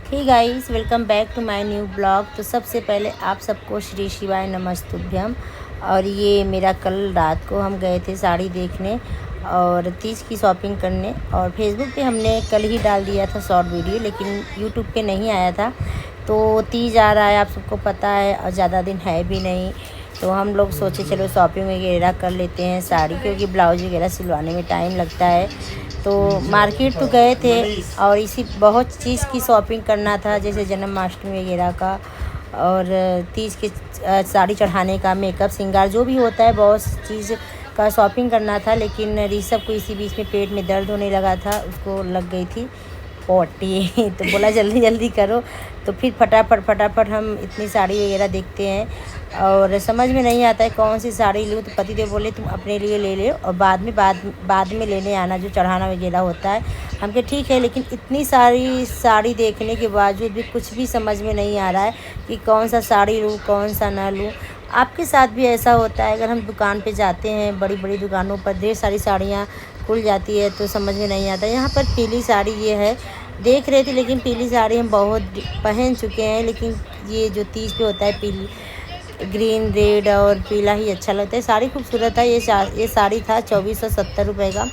Hey guys, welcome back to my new blog. तो सबसे पहले आप सबको श्री शिवाय नमस्तुभ्यम। और ये मेरा कल रात को हम गए थे साड़ी देखने और तीज की शॉपिंग करने, और फेसबुक पे हमने कल ही डाल दिया था शॉर्ट वीडियो, लेकिन यूट्यूब पे नहीं आया था। तो तीज आ रहा है, आप सबको पता है, और ज़्यादा दिन है भी नहीं। तो हम लोग सोचे चलो शॉपिंग वगैरह कर लेते हैं साड़ी, क्योंकि ब्लाउज वगैरह सिलवाने में टाइम लगता है। तो मार्केट तो गए थे और इसी बहुत चीज़ की शॉपिंग करना था, जैसे जन्माष्टमी वगैरह का और तीज के साड़ी चढ़ाने का, मेकअप श्रृंगार जो भी होता है, बहुत चीज़ का शॉपिंग करना था। लेकिन ऋषभ को इसी बीच में पेट में दर्द होने लगा था, उसको लग गई थी पोटी तो बोला जल्दी जल्दी करो। तो फिर फटाफट हम इतनी साड़ी वगैरह देखते हैं और समझ में नहीं आता है कौन सी साड़ी लूँ। तो पतिदेव बोले तुम अपने लिए ले ले और बाद में लेने आना, जो चढ़ाना वगैरह होता है। हम कहे ठीक है, लेकिन इतनी सारी साड़ी देखने के बावजूद भी कुछ भी समझ में नहीं आ रहा है कि कौन सा साड़ी लूँ कौन सा ना लूँ। आपके साथ भी ऐसा होता है? अगर हम दुकान पे जाते हैं, बड़ी बड़ी दुकानों पर ढेर सारी साड़ियाँ खुल जाती है तो समझ में नहीं आता। यहाँ पर पीली साड़ी ये है, देख रहे थे, लेकिन पीली साड़ी हम बहुत पहन चुके हैं। लेकिन ये जो तीज पे होता है, पीली ग्रीन रेड और पीला ही अच्छा लगता है। साड़ी खूबसूरत है। ये साड़ी था 2470 रुपये का।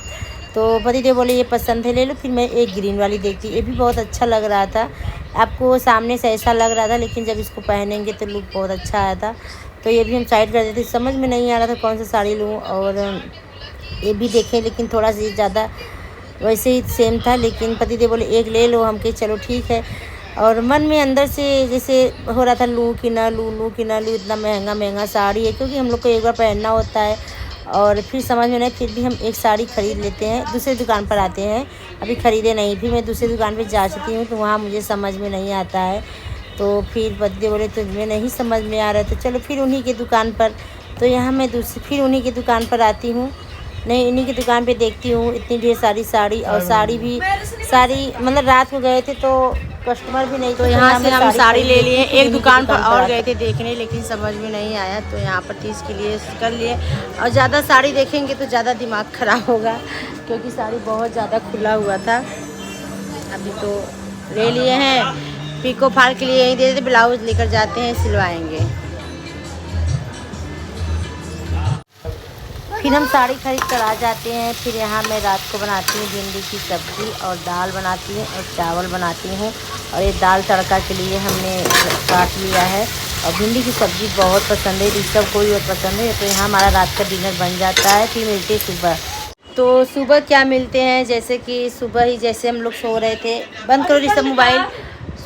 तो पतिदेव बोले ये पसंद है ले लो। फिर मैं एक ग्रीन वाली देखी, ये भी बहुत अच्छा लग रहा था। आपको सामने से ऐसा लग रहा था, लेकिन जब इसको पहनेंगे तो लुक बहुत अच्छा आया था। तो ये भी हम साइड कर देते, समझ में नहीं आ रहा था कौन सा साड़ी लूँ। और ये भी देखे, लेकिन थोड़ा सा ज़्यादा वैसे ही सेम था। लेकिन पतिदेव बोले एक ले लो, हम कहे चलो ठीक है। और मन में अंदर से जैसे हो रहा था लूँ कि ना लूँ कि ना लूँ, इतना महंगा साड़ी है, क्योंकि हम लोग को एक बार पहनना होता है। और फिर समझ में नहीं, फिर भी हम एक साड़ी ख़रीद लेते हैं, दूसरे दुकान पर आते हैं। अभी ख़रीदे नहीं, फिर मैं दूसरी दुकान पर जाती हूँ तो वहाँ मुझे समझ में नहीं आता है। तो फिर पतिदेव बोले तुझमें नहीं समझ में आ रहा है तो चलो फिर उन्हीं की दुकान पर। तो यहाँ मैं फिर उन्हीं की दुकान पर आती हूँ, नहीं इन्हीं की दुकान पे देखती हूँ। इतनी ढेर सारी साड़ी, और साड़ी भी सारी, मतलब रात को गए थे तो कस्टमर भी नहीं थे। तो यहाँ से हम साड़ी ले लिए। एक दुकान पर और गए थे देखने, लेकिन समझ में नहीं आया, तो यहाँ पर तीज के लिए कर लिए। और ज़्यादा साड़ी देखेंगे तो ज़्यादा दिमाग ख़राब होगा, क्योंकि साड़ी बहुत ज़्यादा खुला हुआ था। अभी तो ले लिए हैं, पीको फाल के लिए यहीं दे देते, ब्लाउज लेकर जाते हैं सिलवाएँगे। फिर हम साड़ी खरीद कर आ जाते हैं। फिर यहाँ मैं रात को बनाती हूँ भिंडी की सब्ज़ी और दाल बनाती हूँ और चावल बनाती हूँ। और ये दाल तड़का के लिए हमने काट लिया है। और भिंडी की सब्ज़ी बहुत पसंद है, ऋषभ को भी बहुत पसंद है। तो यहाँ हमारा रात का डिनर बन जाता है। फिर मिलते सुबह। तो सुबह क्या मिलते हैं, जैसे कि सुबह ही जैसे हम लोग सो रहे थे, बंद करो ऋषभ मोबाइल,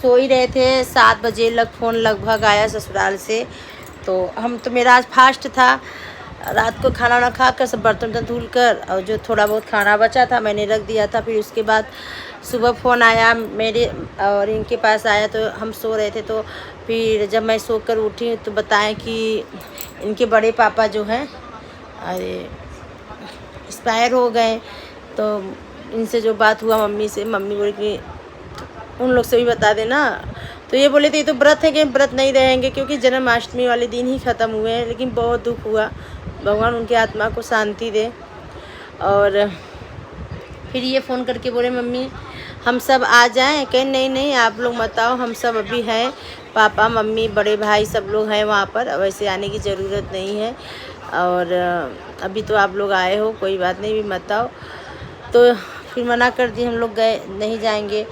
सो ही रहे थे। 7 बजे फ़ोन लगभग आया ससुराल से। तो मेरा आज फास्ट था। रात को खाना वाना खा कर सब बर्तन धुल कर, और जो थोड़ा बहुत खाना बचा था मैंने रख दिया था। फिर उसके बाद सुबह फ़ोन आया मेरे और इनके पास आया, तो हम सो रहे थे। तो फिर जब मैं सोकर उठी तो बताएं कि इनके बड़े पापा जो हैं अरे एक्सपायर हो गए। तो इनसे जो बात हुआ मम्मी से, मम्मी बोली कि उन लोग से भी बता देना। तो ये बोले थे ये तो व्रत है कि व्रत नहीं रहेंगे, क्योंकि जन्माष्टमी वाले दिन ही ख़त्म हुए हैं। लेकिन बहुत दुख हुआ, भगवान उनकी आत्मा को शांति दे। और फिर ये फ़ोन करके बोले मम्मी हम सब आ जाएं? कहें नहीं आप लोग मत आओ, हम सब अभी हैं, पापा मम्मी बड़े भाई सब लोग हैं वहाँ पर, वैसे आने की ज़रूरत नहीं है। और अभी तो आप लोग आए हो, कोई बात नहीं, भी मत आओ। तो फिर मना कर दी, हम लोग गए नहीं जाएंगे।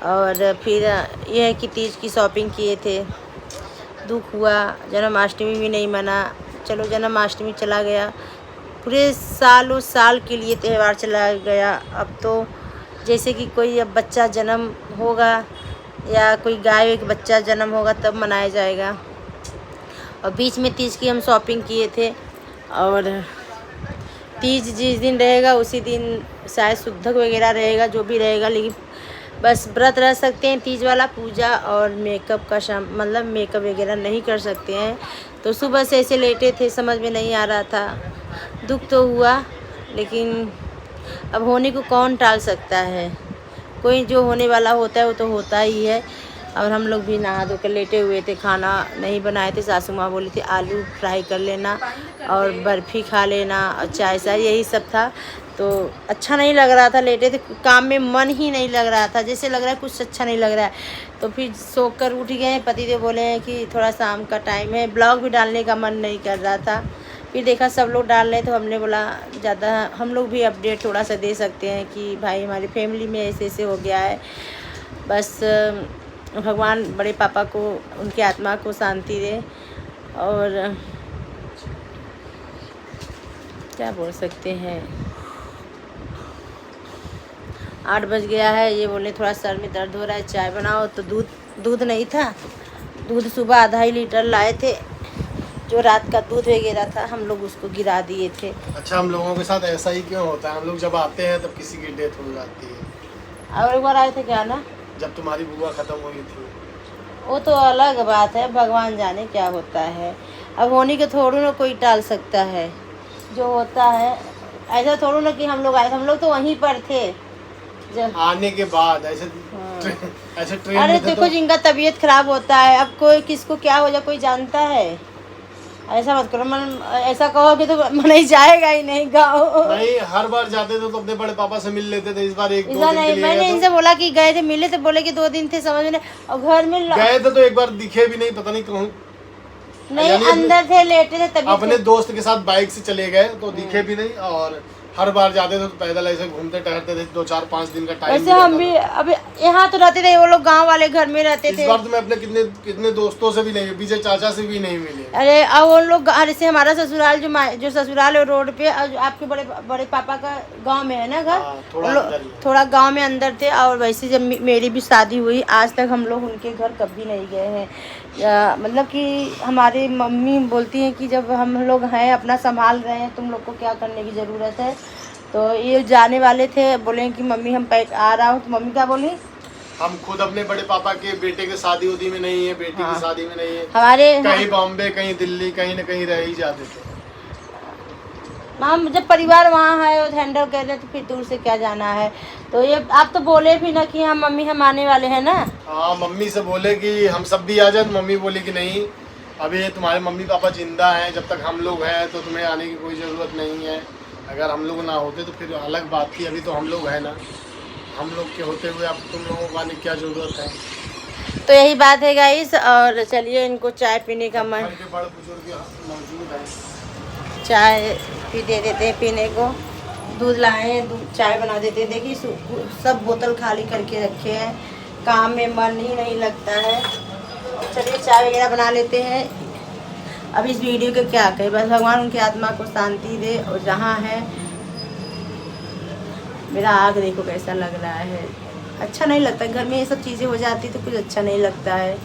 और फिर यह है कि तीज की शॉपिंग किए थे, दुख हुआ। जन्माष्टमी भी नहीं मना, चलो जन्माष्टमी चला गया, पूरे साल के लिए त्यौहार चला गया। अब तो जैसे कि कोई अब बच्चा जन्म होगा या कोई गाय का बच्चा जन्म होगा तब मनाया जाएगा। और बीच में तीज की हम शॉपिंग किए थे। और तीज जिस दिन रहेगा उसी दिन शायद शुद्धक वगैरह रहेगा, जो भी रहेगा। लेकिन बस व्रत रह सकते हैं तीज वाला, पूजा और मेकअप का मतलब मेकअप वगैरह नहीं कर सकते हैं। तो सुबह से ऐसे लेटे थे, समझ में नहीं आ रहा था। दुख तो हुआ, लेकिन अब होने को कौन टाल सकता है। कोई जो होने वाला होता है वो तो होता ही है। और हम लोग भी नहा धो कर लेटे हुए थे, खाना नहीं बनाए थे। सासू माँ बोली थी आलू फ्राई कर लेना और बर्फ़ी खा लेना और चाय शाय, यही सब था। तो अच्छा नहीं लग रहा था, लेटे थे, काम में मन ही नहीं लग रहा था, जैसे लग रहा है कुछ अच्छा नहीं लग रहा है। तो फिर सो कर उठ गए, पतिदेव बोले हैं कि थोड़ा शाम का टाइम है, ब्लॉग भी डालने का मन नहीं कर रहा था। फिर देखा सब लोग डाल रहे, तो हमने बोला ज़्यादा हम लोग भी अपडेट थोड़ा सा दे सकते हैं कि भाई हमारी फैमिली में ऐसे ऐसे हो गया है। बस भगवान बड़े पापा को, उनकी आत्मा को शांति दे, और क्या बोल सकते हैं। 8 बज गया है, ये बोले थोड़ा सर में दर्द हो रहा है, चाय बनाओ। तो दूध नहीं था, दूध सुबह आधा ही लीटर लाए थे, जो रात का दूध वगैरह था हम लोग उसको गिरा दिए थे। अच्छा, हम लोगों के साथ ऐसा ही क्यों होता है? हम लोग जब आते हैं तब किसी की डेथ हो जाती है। और एक बार आए थे क्या ना, जब तुम्हारी बुआ खत्म हुई थी। वो तो अलग बात है, भगवान जाने क्या होता है। अब होने के थोड़ी ना कोई टाल सकता है, जो होता है। ऐसा थोड़ा ना कि हम लोग आए, हम लोग तो वहीं पर थे जब आने के बाद ऐसे ऐसे ट्रेन अरे में थे। देखो, जिनका तबीयत खराब होता है, अब कोई किसको क्या हो जाए कोई जानता है। ऐसा मत करो, मन ऐसा कहोगे तो मन ही जाएगा ही नहीं गाँव। नहीं, हर बार जाते थे तो अपने बड़े पापा से मिल लेते थे। इस बार 1-2 दिन नहीं, के लिए मैंने इनसे बोला कि गए थे, मिले थे, बोले कि 2 दिन थे, समझ में। और घर में गए थे तो एक बार दिखे भी नहीं, पता नहीं कहूँ नहीं, अंदर थे, लेटे थे, तभी अपने दोस्त के साथ बाइक से चले गए तो दिखे भी नहीं। और हर बार जाते थे तो पैदल ऐसे घूमते टहलते थे। 2-4-5 दिन का टाइम। वैसे हम भी अब यहाँ तो रहते थे, वो लोग गांव वाले घर में रहते थे। इस बार तो मैं अपने कितने दोस्तों से भी नहीं, विजय चाचा से भी नहीं मिले। अरे अब वो लोग, जैसे हमारा ससुराल जो ससुराल है रोड पे, आपके बड़े पापा का गांव में है ना घर, थोड़ा गांव में अंदर थे। और वैसे जब मेरी भी शादी हुई, आज तक हम लोग उनके घर कभी नहीं गए हैं। मतलब कि हमारी मम्मी बोलती हैं कि जब हम लोग हैं, अपना संभाल रहे हैं, तुम लोग को क्या करने की ज़रूरत है। तो ये जाने वाले थे, बोले कि मम्मी हम आ रहा हूँ। तो मम्मी क्या बोली, हम खुद अपने बड़े पापा के बेटे के शादी उदी में नहीं है, बेटी की शादी में नहीं है, हमारे कहीं बॉम्बे, कहीं दिल्ली, कहीं न कहीं रह ही जाते थे। हम जब परिवार वहाँ है और हैंडल कर रहे, तो फिर दूर से क्या जाना है। तो ये आप तो बोले भी ना कि हाँ मम्मी हम आने वाले हैं ना। हाँ, मम्मी से बोले कि हम सब भी आ जाए। मम्मी बोली कि नहीं, अभी तुम्हारे मम्मी पापा जिंदा हैं, जब तक हम लोग हैं तो तुम्हें आने की कोई ज़रूरत नहीं है। अगर हम लोग ना होते तो फिर अलग बात थी, अभी तो हम लोग हैं ना। हम लोग के होते हुए अब तुम लोगों को आने की क्या ज़रूरत है। तो यही बात है गाइस। और चलिए, इनको चाय पीने का मन, बड़े बुजुर्ग मौजूद हैं, चाय भी दे देते हैं पीने को। दूध लाए हैं, दूध चाय बना देते हैं। देखिए सब बोतल खाली करके रखे हैं, काम में मन ही नहीं लगता है। चलिए चाय वगैरह बना लेते हैं। अब इस वीडियो के क्या कहें, बस भगवान उनकी आत्मा को शांति दे। और जहाँ है, मेरा आग देखो कैसा लग रहा है, अच्छा नहीं लगता। घर में ये सब चीज़ें हो जाती तो कुछ अच्छा नहीं लगता है,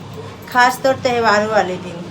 खास तौर त्योहारों वाले दिन।